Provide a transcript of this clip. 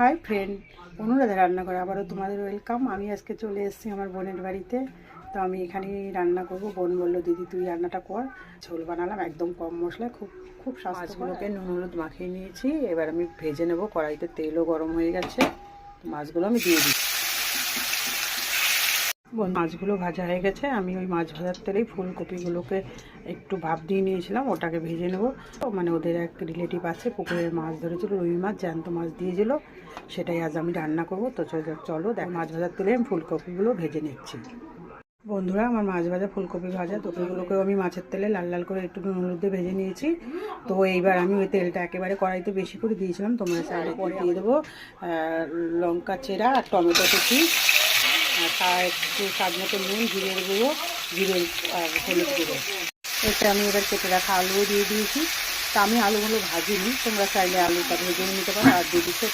Hi friend, Anuradha রান্না করে আবারও তোমাদের ওয়েলকাম। আমি আজকে চলে এসেছি আমার বোনের বাড়িতে। তো আমি এখানেই রান্না করব। বোন বললো দিদি তুই রান্নাটা কর। ঝোল বানালাম একদম কম মশলায়, খুব খুব মাছগুলোকে নুন হলুদ মাখিয়ে নিয়েছি। এবার আমি ভেজে নেব। কড়াইতে তেলও গরম হয়ে গেছে, মাছগুলো আমি দিয়ে দিই। মাছগুলো ভাজা হয়ে গেছে। আমি ওই মাছ ভাজার তেলেই ফুলকপিগুলোকে একটু ভাপ দিয়ে নিয়েছিলাম, ওটাকে ভেজে নেব। মানে ওদের এক রিলেটিভ আছে, পুকুরের মাছ ধরেছিল, রুই মাছ, জ্যান্ত মাছ দিয়েছিল, সেটাই আজ আমি রান্না করব। তো চলো দেখ, মাছ ভাজার তেলে আমি ফুলকপিগুলো ভেজে নিচ্ছি। বন্ধুরা, আমার মাছ ভাজা ফুলকপি ভাজা দুটোগুলোকেও আমি মাছের তেলে লাল লাল করে একটু নুন হলুদ দিয়ে ভেজে নিয়েছি। তো এইবার আমি ওই তেলটা একেবারে কড়াইতে বেশি করে দিয়েছিলাম, তোমরা চাইলে পরে দিয়ে দেবো লঙ্কা চেরা আর টমেটো কুচি, আর একটু স্বাদ মতো নুন, জিরের গুঁড়ো, জিরের আর হলুদ গুঁড়ো। এটা আমি এবার কেটে রাখা আলুও দিয়ে দিয়েছি। তা আমি আলুগুলো ভাজিনি, তোমরা চাইলে আলুটা ভেজেও নিতে পারো। আর দিয়ে দিচ্ছি